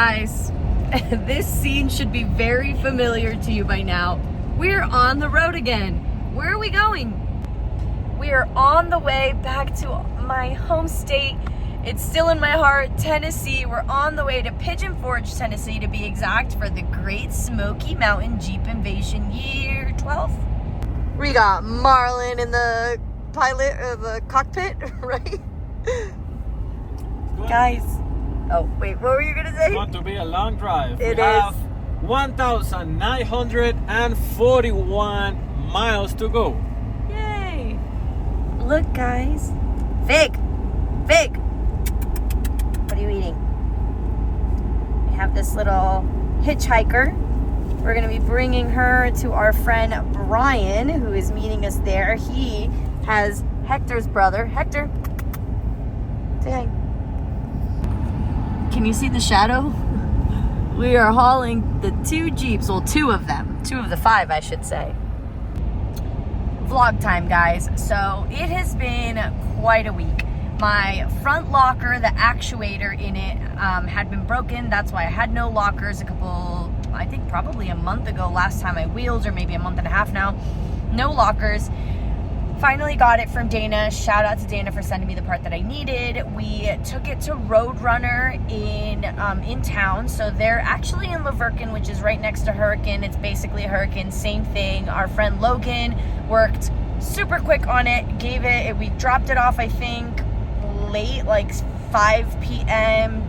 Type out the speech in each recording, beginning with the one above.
Guys, this scene should be very familiar to you by now. We're on the road again. Where are we going? We are on the way back to my home state. It's still in my heart, Tennessee. We're on the way to Pigeon Forge, Tennessee, to be exact, for the Great Smoky Mountain Jeep Invasion Year 12. We got Marlon in the pilot, the cockpit, right? Guys. Oh, wait, what were you going to say? It's going to be a long drive. It we is. have 1,941 miles to go. Yay. Look, guys. Fig. Fig. What are you eating? We have this little hitchhiker. We're going to be bringing her to our friend Brian, who is meeting us there. He has Hector's brother. Hector, say hi. Can you see the shadow? We are hauling the two Jeeps, well, two of them. Two of the five, I should say. Vlog time, guys. So it has been quite a week. My front locker, the actuator in it, had been broken. That's why I had no lockers I think probably a month ago, last time I wheeled, or maybe a month and a half now. No lockers. Finally got it from Dana. Shout out to Dana for sending me the part that I needed. We took it to Roadrunner in town. So they're actually in Laverkin, which is right next to Hurricane. It's basically a Hurricane, same thing. Our friend Logan worked super quick on it. We dropped it off, I think, late, like 5 p.m.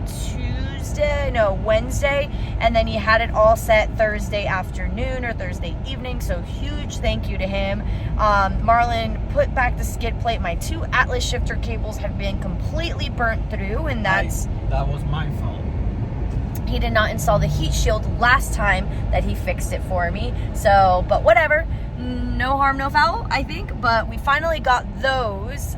Wednesday, and then he had it all set Thursday afternoon or Thursday evening, so huge thank you to him. Marlon put back the skid plate. My two Atlas shifter cables have been completely burnt through, and that was my fault. He did not install the heat shield last time that he fixed it for me, so, but whatever. No harm, no foul, I think. But we finally got those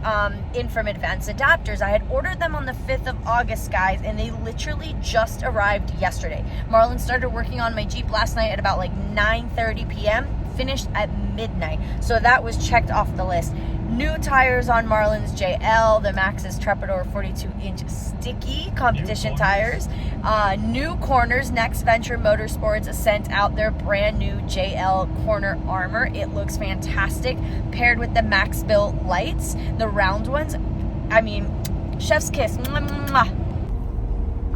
in from Advanced Adapters. I had ordered them on the 5th of August, guys, and they literally just arrived yesterday. Marlon started working on my Jeep last night at about like 9:30 p.m., finished at midnight. So that was checked off the list. New tires on Marlon's JL, the Maxxis Trepador 42-inch sticky competition tires. New corners. Next Venture Motorsports sent out their brand new JL corner armor. It looks fantastic, paired with the Max Built lights, the round ones. I mean, chef's kiss. Mwah, mwah.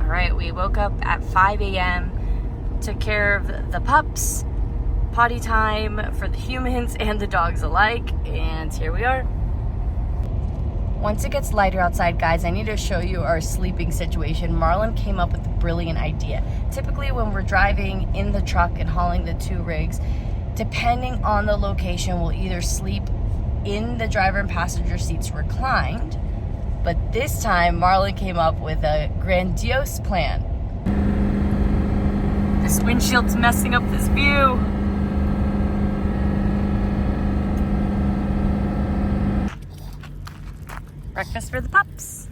All right, we woke up at 5 a.m., took care of the pups, potty time for the humans and the dogs alike, and here we are. Once it gets lighter outside, guys, I need to show you our sleeping situation. Marlon came up with a brilliant idea. Typically when we're driving in the truck and hauling the two rigs, depending on the location, we'll either sleep in the driver and passenger seats reclined, but this time Marlon came up with a grandiose plan. This windshield's messing up this view. Breakfast for the pups.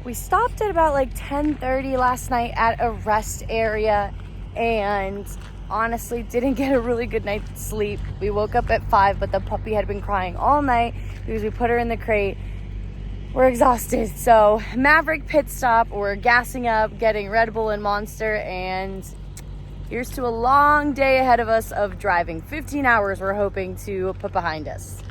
We stopped at about like 10:30 last night at a rest area, and honestly didn't get a really good night's sleep. We woke up at 5, but the puppy had been crying all night because we put her in the crate. We're exhausted, so Maverick pit stop. We're gassing up, getting Red Bull and Monster, and here's to a long day ahead of us of driving. 15 hours we're hoping to put behind us.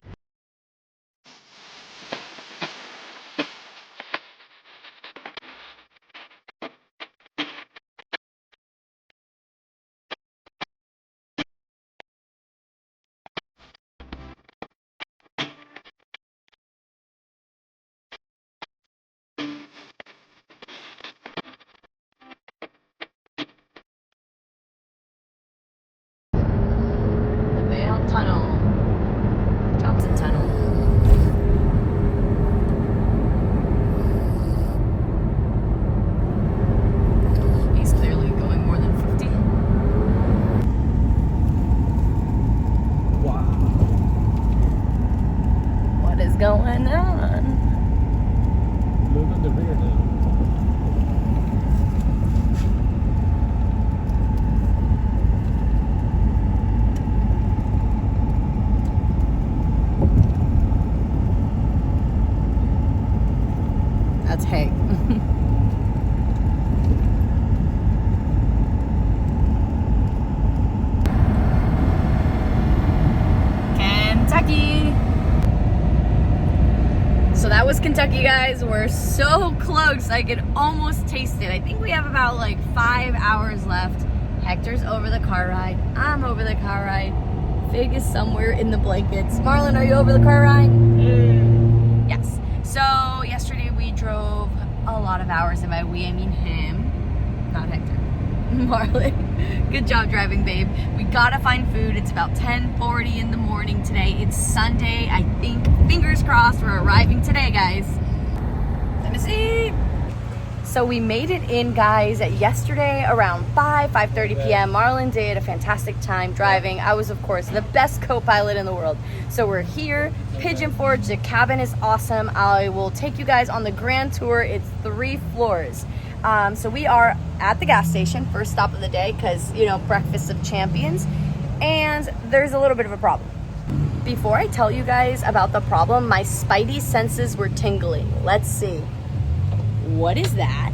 Tunnel. Johnson Tunnel. He's clearly going more than 50. Wow. What is going on? Look at the rear now. That's hay. Kentucky. So that was Kentucky, guys. We're so close. I could almost taste it. I think we have about like 5 hours left. Hector's over the car ride. I'm over the car ride. Fig is somewhere in the blankets. Marlon, are you over the car ride? Yes. So yesterday we drove a lot of hours, and by we I mean him, not Hector. Marlon, good job driving, babe. We gotta find food. It's about 10:40 in the morning today. It's Sunday. I think, fingers crossed, we're arriving today, guys. Let me see. So we made it in, guys, yesterday around 5:30 p.m. Marlon did a fantastic time driving. I was, of course, the best co-pilot in the world. So we're here, Pigeon Forge. The cabin is awesome. I will take you guys on the grand tour. It's 3 floors. So we are at the gas station, first stop of the day, because, you know, breakfast of champions. And there's a little bit of a problem. Before I tell you guys about the problem, my spidey senses were tingling. Let's see. What is that?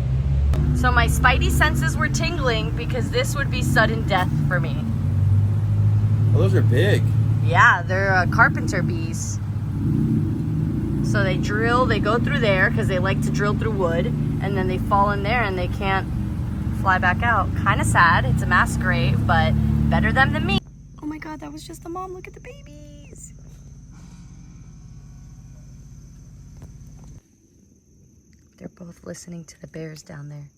So my spidey senses were tingling because this would be sudden death for me. Oh, those are big. Yeah, they're carpenter bees. So they go through there because they like to drill through wood, and then they fall in there and they can't fly back out. Kind of sad. It's a mass grave, but better them than me. Oh my God, that was just the mom. Look at the babies. They're both listening to the bears down there.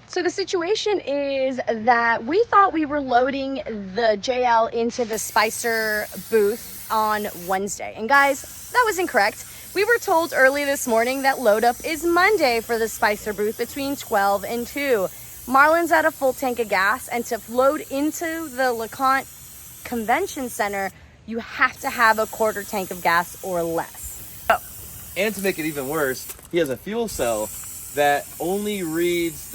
So the situation is that we thought we were loading the JL into the Spicer booth on Wednesday. And guys, that was incorrect. We were told early this morning that load up is Monday for the Spicer booth between 12 and 2. Marlon's at a full tank of gas, and to load into the LeConte Convention Center, you have to have a quarter tank of gas or less. And to make it even worse, he has a fuel cell that only reads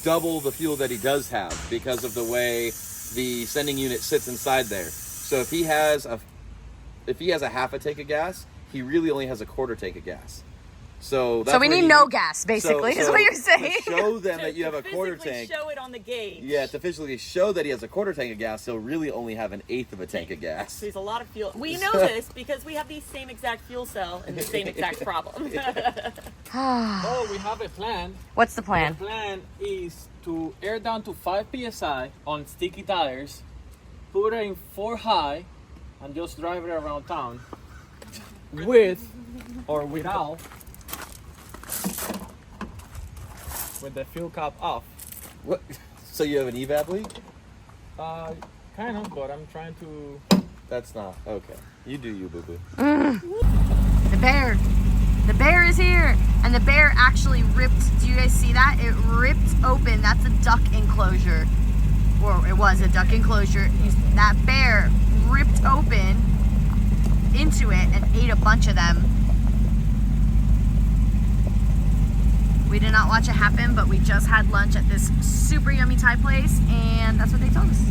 double the fuel that he does have because of the way the sending unit sits inside there. So if he has a half a tank of gas, he really only has a quarter tank of gas. So that's we need no gas, basically, is what you're saying. To show them that you have a quarter tank. Show it on the gauge. Yeah, to physically show that he has a quarter tank of gas, he'll really only have an eighth of a tank of gas. So he's a lot of fuel. We know this because we have the same exact fuel cell and the same exact problem. Oh, we have a plan. What's the plan? The plan is to air down to 5 psi on sticky tires, put it in 4 high, and just drive it around town with or without, with the fuel cap off. What? So you have an evap leak? Kind of, but I'm trying to. That's not okay. You do you, boo boo. The bear is here, and the bear actually ripped. Do you guys see that? It ripped open. That's a duck enclosure, or it was a duck enclosure. That bear ripped open into it and ate a bunch of them. We did not watch it happen, but we just had lunch at this super yummy Thai place, and that's what they told us.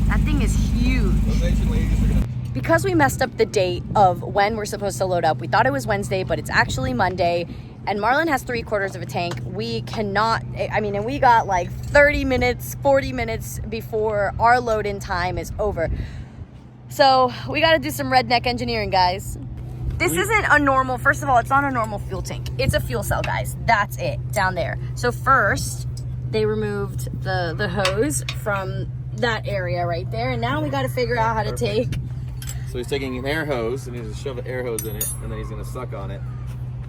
That thing is huge. Those Asian ladies are gonna... Because we messed up the date of when we're supposed to load up, we thought it was Wednesday, but it's actually Monday, and Marlon has 3/4 of a tank. We cannot, and we got like 30 minutes, 40 minutes before our load-in time is over. So we got to do some redneck engineering, guys. This isn't a normal, first of all, it's not a normal fuel tank. It's a fuel cell, guys. That's it, down there. So first, they removed the hose from that area right there, and now we got to figure out how to take... So he's taking an air hose, and he's gonna shove an air hose in it, and then he's gonna suck on it.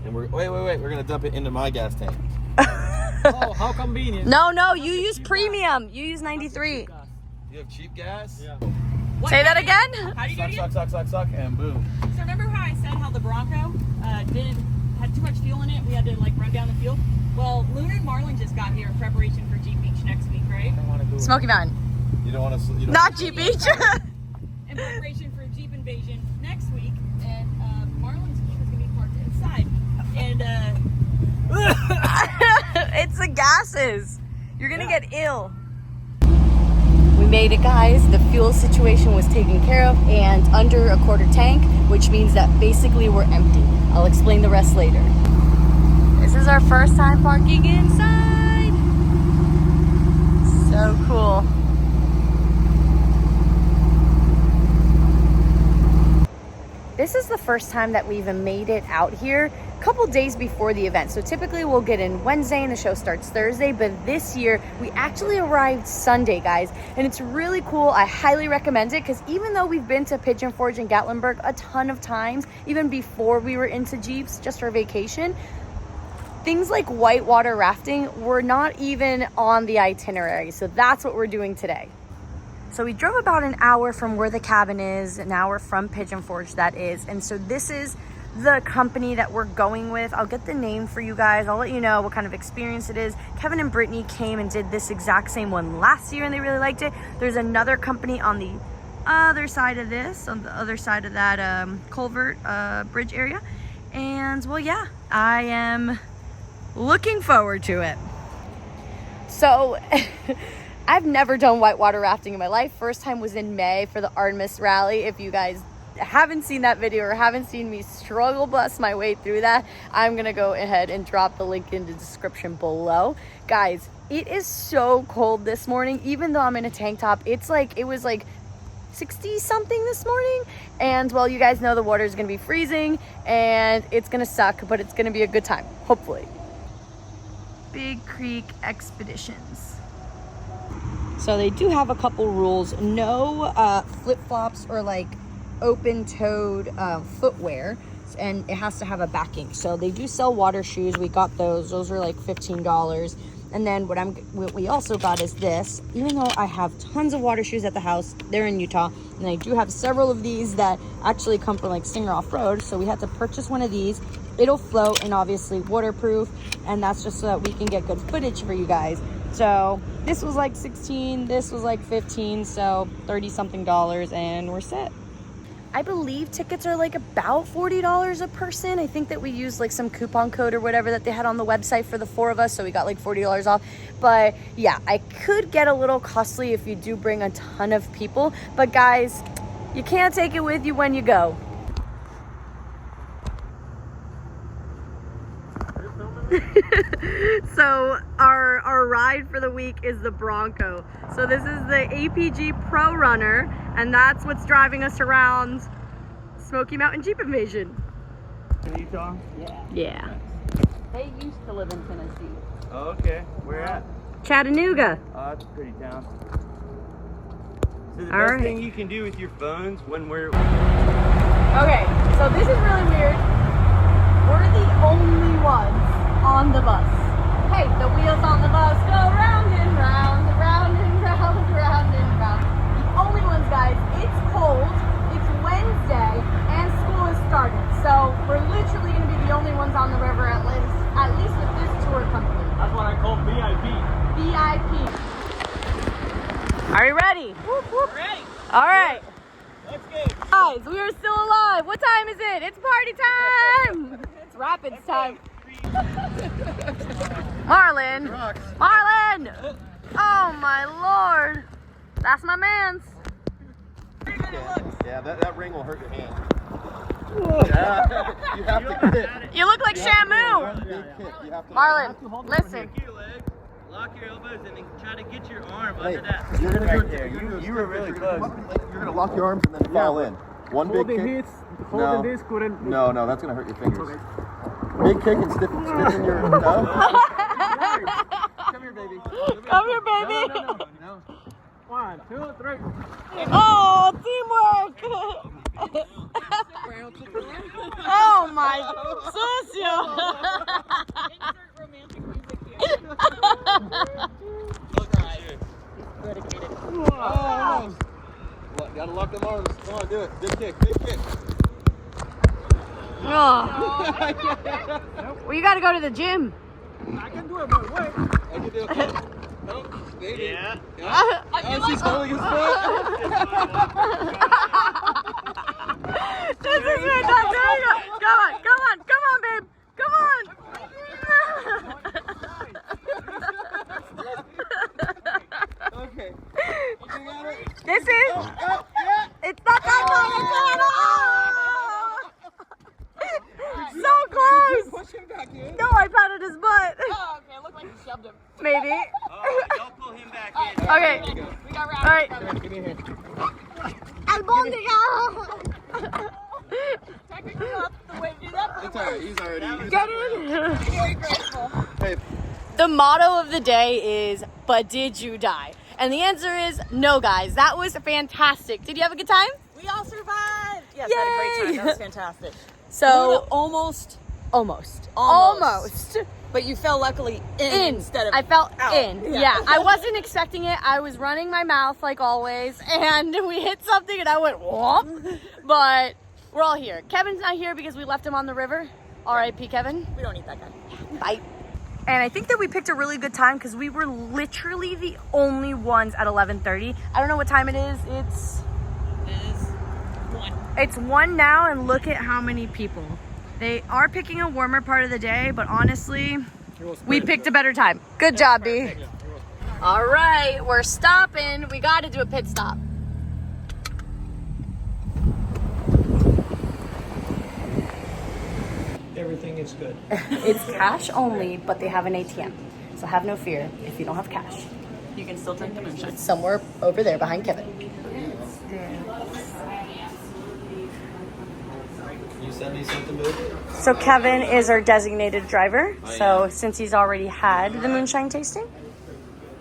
And we're gonna dump it into my gas tank. Oh, how convenient. No, you use premium. You use 93. You have cheap gas? Yeah. What, Say that Daddy? again? How do you do it? Suck, and boom. So remember how I said how the Bronco had too much fuel in it? We had to like run down the fuel. Well, Luna and Marlon just got here in preparation for Jeep Beach next week, right? right? I don't want to do it. Smoky Mountain. You don't want to. Not Jeep Beach. In preparation for Jeep invasion next week, and Marlon's Jeep is going to be parked inside. And It's the gases. You're gonna get ill. We made it, guys. The fuel situation was taken care of and under a quarter tank, which means that basically we're empty. I'll explain the rest later. This is our first time parking inside. So cool. This is the first time that we even made it out here a couple days before the event. So typically we'll get in Wednesday and the show starts Thursday, but this year we actually arrived Sunday, guys. And it's really cool. I highly recommend it because even though we've been to Pigeon Forge and Gatlinburg a ton of times, even before we were into Jeeps, just for vacation, things like whitewater rafting were not even on the itinerary. So that's what we're doing today. So we drove about an hour from where the cabin is, an hour from Pigeon Forge, that is. And so this is the company that we're going with. I'll get the name for you guys. I'll let you know what kind of experience it is. Kevin and Brittany came and did this exact same one last year and they really liked it. There's another company on the other side of this, on the other side of that culvert bridge area. And well, yeah, I am looking forward to it. So I've never done whitewater rafting in my life. First time was in May for the Artemis Rally. If you guys haven't seen that video or haven't seen me struggle bust my way through that, I'm gonna go ahead and drop the link in the description below. Guys, it is so cold this morning. Even though I'm in a tank top, it was like 60 something this morning. And well, you guys know the water is gonna be freezing and it's gonna suck, but it's gonna be a good time, hopefully. Big Creek Expeditions. So they do have a couple rules. No flip-flops or like open-toed footwear, and it has to have a backing. So they do sell water shoes. We got those. Those are like $15. And then what we also got is this. Even though I have tons of water shoes at the house, they're in Utah, and I do have several of these that actually come from like Singer Off-Road. So we had to purchase one of these. It'll float and obviously waterproof, and that's just so that we can get good footage for you guys. So this was like 16, this was like 15, so 30 something dollars, and we're set. I believe tickets are like about $40 a person. I think that we used like some coupon code or whatever that they had on the website for the 4 of us, so we got like $40 off. But yeah, I could get a little costly if you do bring a ton of people, but guys, you can't take it with you when you go. So our ride for the week is the Bronco. So this is the APG Pro Runner, and that's what's driving us around Smoky Mountain Jeep Invasion. In Utah? Yeah. they used to live in Tennessee. Oh, okay. Where at? Chattanooga. Oh, that's a pretty town. So the All best right. thing you can do with your phones when we're... Okay, so this is really weird. We're the only ones on the bus. Hey, the wheels on the bus go round and round, round and round, round and round. The only ones, guys. It's cold, it's Wednesday, and school has started. So we're literally going to be the only ones on the river, at least with this tour company. That's what I call VIP. VIP. Are you ready? Whoop, whoop. Ready. All right. Let's go. Guys, we are still alive. What time is it? It's party time. It's rapids time. Marlon. Marlon. Oh my Lord. That's my man's. Yeah, that ring will hurt your hand. Yeah, you have to kick. You look like Shamu. Big kick. You have to. Marlon, listen. Your leg, lock your elbows, and then try to get your arm under that. You're gonna do it there. You were really close. You're gonna lock your arms and then fall in. One big kick. Holding this couldn't. No, that's gonna hurt your fingers. Big kick and stiffen your toe. Come here, baby. Come here, baby. No. 1, 2, 3. Oh, teamwork. Oh my socio. Insert romantic music here. Dedicated. Oh, no. Gotta lock them arms. Come on, do it. Big kick. Big kick. Oh. Well, you gotta go to the gym. I can do it, but wait. I can do it. Yeah. She's holding his foot. This is fantastic. Come on, babe. Come on. Okay. This is. It's not that close. So close. Push him back in. No, I patted his butt. Oh, okay. It looked like you shoved him. Maybe. Oh, don't pull him back in. Okay. We got All right. Give me a hand. technically not the way to do that. It's alright. He's already. Get in. Very grateful. Hey, The motto of the day is, but did you die? And the answer is no, guys. That was fantastic. Did you have a good time? We all survived. Yes, Yay. I had a great time. That was fantastic. So Almost. almost. But you fell luckily in instead of I felt out. in. Yeah. I wasn't expecting it. I was running my mouth like always, and we hit something, and I went whoop. But we're all here. Kevin's not here because we left him on the river. R.I.P. Kevin. We don't need that guy. Bye. And I think that we picked a really good time because we were literally the only ones at 11:30. I don't know what time it is. It's 1 now, and look at how many people. They are picking a warmer part of the day, but honestly, we picked a better time. Good job, B. All right, we're stopping. We got to do a pit stop. Everything is good. It's cash only, but they have an ATM. So have no fear if you don't have cash. You can still take the moonshine. It's somewhere over there behind Kevin. you send me something, baby? So Kevin is our designated driver. So since he's already had the moonshine tasting,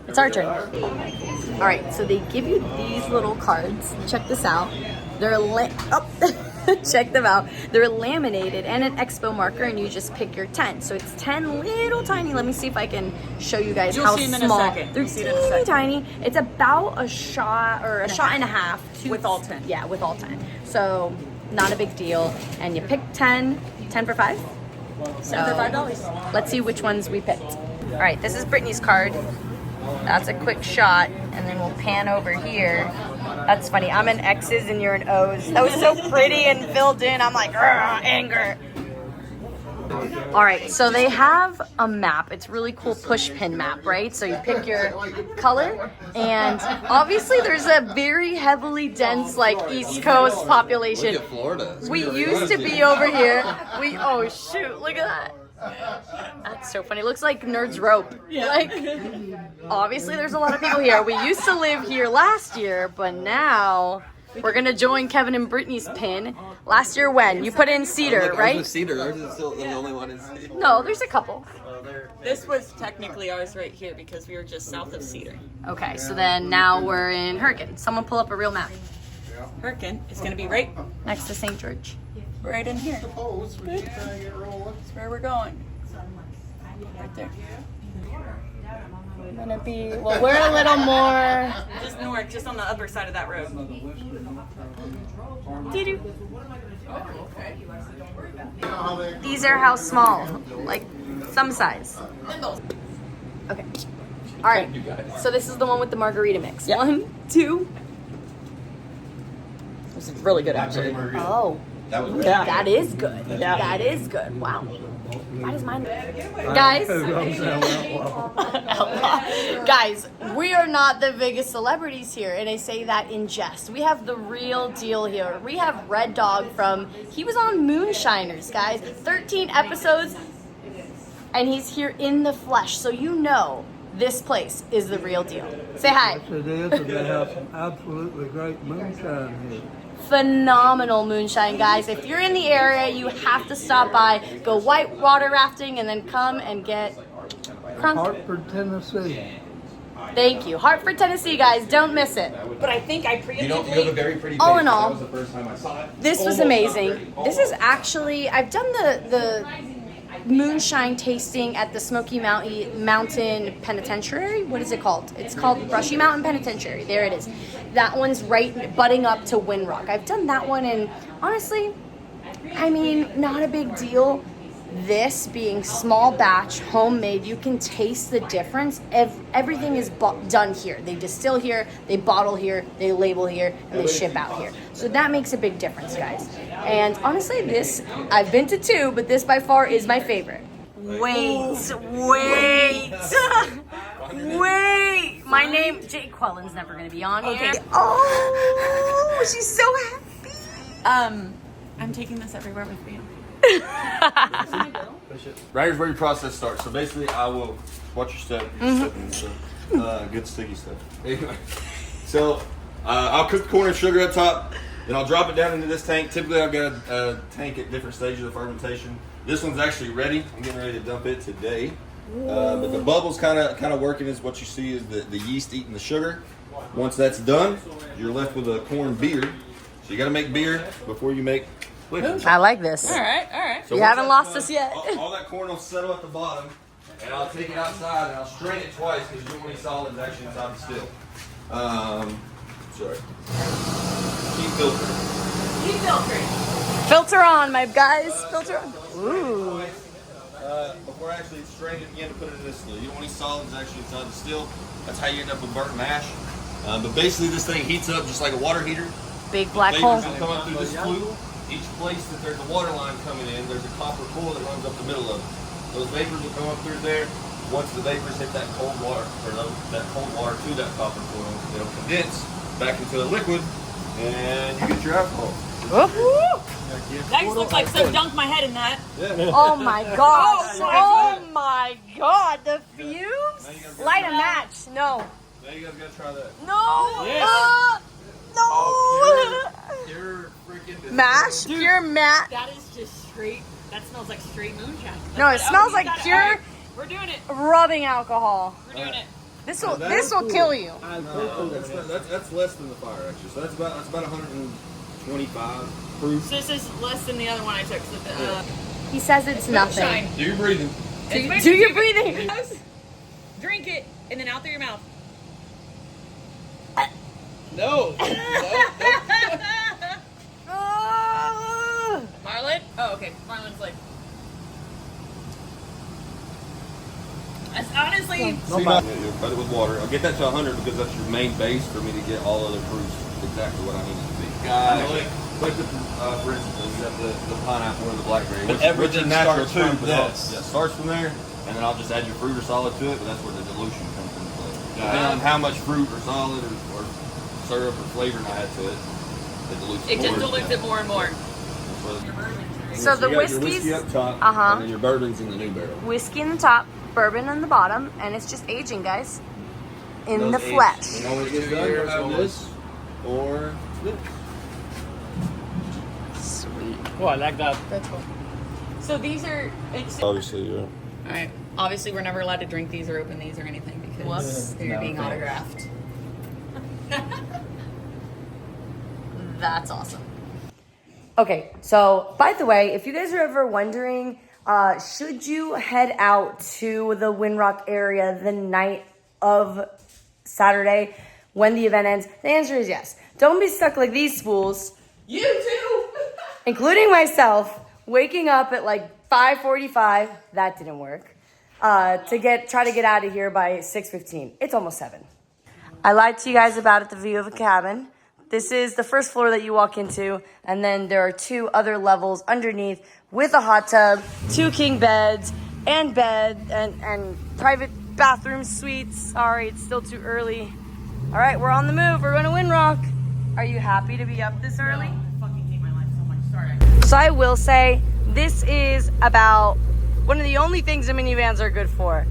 it's our turn. All right, so they give you these little cards. Check this out. They're check them out. They're laminated and an expo marker, and you just pick your 10. So it's 10 little tiny. Let me see if I can show you guys how see them in a small. second. They're You'll see it in a teeny second. tiny. It's about a shot or a shot and a half With all 10. Yeah, with all 10. So not a big deal. And you pick 10 for $5. So for $5. let's see which ones we picked. All right, this is Brittany's card. That's a quick shot, and then we'll pan over here. That's funny. I'm an X's and you're an O's. That was so pretty and filled in. I'm like, anger. All right, so they have a map. It's really cool push pin map, right? So you pick your color, and obviously there's a very heavily dense, like, East Coast population. Look at Florida. We used to be over here. Oh shoot, look at that. That's so funny. It looks like Nerd's Rope. Yeah. Like, obviously there's a lot of people here. We used to live here last year, but now we're gonna join Kevin and Brittany's pin. Last year when? You put in Cedar, right? Ours is Cedar. Ours is still the only one in Cedar. No, there's a couple. This was technically ours right here because we were just south of Cedar. Okay, so then now we're in Hurricane. Someone pull up a real map. Hurricane is going to be right Next to St. George. in here. That's where we're going. Right there. I'm gonna be, well, we're a little more. Just north, just on the upper side of that road. Doo-doo. These are how small, like some size. Okay. All right. So this is the one with the margarita mix. Yep. 1, 2. This is really good, actually. Oh, That was Yeah. that is good. Yeah. That is good. Wow. Why does mine? Guys. Guys, we are not the biggest celebrities here, and I say that in jest. We have the real deal here. We have Red Dog he was on Moonshiners, guys. 13 episodes, and he's here in the flesh, so you know this place is the real deal. Say hi. Yes, it is, and they have some absolutely great moonshine here. Phenomenal moonshine, guys. If you're in the area, you have to stop by, go whitewater rafting, and then come and get crunk. Hartford, Tennessee. Thank you. Hartford, Tennessee, guys. Don't miss it. But I think I You preemptively... know, you have a very pretty All face. in all, That was the first time I saw it. This was amazing. This is actually, I've done the moonshine tasting at the Smoky Mountain Penitentiary. What is it called? It's called Brushy Mountain Penitentiary. There it is. That one's right butting up to Windrock. I've done that one, and honestly, I mean, not a big deal. this being small batch, homemade, you can taste the difference. Everything is done here. They distill here, they bottle here, they label here, and they ship out here. So that makes a big difference, guys. And honestly, this, I've been to 2, but this by far is my favorite. Wait. My name, Jake Quellen's never gonna be on here. Oh, she's so happy. I'm taking this everywhere with me. Right here's where your process starts. So basically, I will watch your step. Good sticky stuff. Anyway, so I'll cook the corn and sugar up top. Then I'll drop it down into this tank. Typically, I've got a tank at different stages of fermentation. This one's actually ready. I'm getting ready to dump it today. But the bubbles kind of working is what you see is the yeast eating the sugar. Once that's done, you're left with a corn beer. So you got to make beer before you make liquor. I like this. All right. So You haven't lost us yet. All that corn will settle at the bottom, and I'll take it outside and I'll strain it twice because you don't want any solids actually inside the still. Sorry. Keep filtering. Filter on, my guys. Filter on. Ooh. Before actually straining it again to put it in this still. You don't want any solids actually inside the still. That's how you end up with burnt mash. But basically this thing heats up just like a water heater. Big black hole. Vapors will come up through this flue. Each place that there's a water line coming in, there's a copper core that runs up the middle of it. Those vapors will come up through there. Once the vapors hit that cold water, or that cold water to that copper core, it'll condense back into a liquid, and you get your alcohol. That just looks like so dunked my head in that. Oh my gosh. Oh my god. The fumes? Light a match. No. Now you guys gotta try that. No. Yes. No. Pure freaking Mash? Pure mash. That is just straight. That smells like straight moonshine. No, it smells like All pure right, we're doing it. rubbing alcohol. We're doing it. This will kill you. That's less than the fire actually. So that's about 125 proof. So this is less than the other one I took. So He says it's nothing. moonshine. Do your breathing. Do your breathing. Drink it and then out through your mouth. No. Marlon? Oh, okay. Marlon's like. That's honestly. You'll cut it with water. I'll get that to 100 because that's your main base for me to get all other proofs exactly what I need it to be. Like for instance, you got the pineapple or the blackberry. But everything natural starts from but this. Yeah, starts from there, and then I'll just add your fruit or solid to it, but that's where the dilution comes into play. Depending on how much fruit or solid or syrup or flavoring I add to it, it dilutes it It just dilutes it more and more. So the you got your whiskey's whiskey up top, and then your bourbon's in the new barrel. whiskey in the top, bourbon in the bottom, and it's just aging, guys. In Those the aged. flesh. And when it gets done, you'll have this or this. Sweet. Oh, I like that. That's cool. So these are. Obviously, yeah. All right. Obviously, we're never allowed to drink these or open these or anything because they're being autographed. That's awesome. Okay, so by the way, if you guys are ever wondering, should you head out to the Windrock area the night of Saturday when the event ends? The answer is yes. Don't be stuck like these fools. You too. Including myself, waking up at like 5:45. That didn't work. To try to get out of here by 6:15. It's almost 7. I lied to you guys about the view of a cabin. This is the first floor that you walk into, and then there are 2 other levels underneath with a hot tub, 2 king beds, and private bathroom suites. Sorry, it's still too early. All right, we're on the move. We're going to Windrock. Are you happy to be up this early? I fucking hate my life so much. Sorry. So I will say, this is about one of the only things the minivans are good for.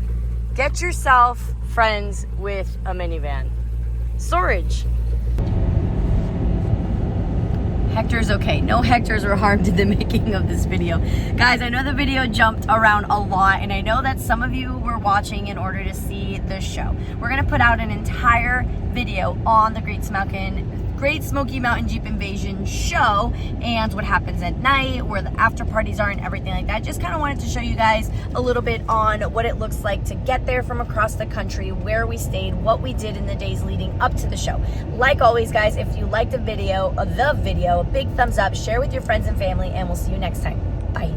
Get yourself friends with a minivan. Storage. Hector's okay. No Hectors were harmed in the making of this video. Guys, I know the video jumped around a lot, and I know that some of you were watching in order to see the show. We're gonna put out an entire video on the Great Smoky Mountain Jeep Invasion show and what happens at night, where the after parties are and everything like that. Just kind of wanted to show you guys a little bit on what it looks like to get there from across the country, where we stayed, what we did in the days leading up to the show. Like always, guys, if you liked the video, a big thumbs up, share with your friends and family, and we'll see you next time. Bye.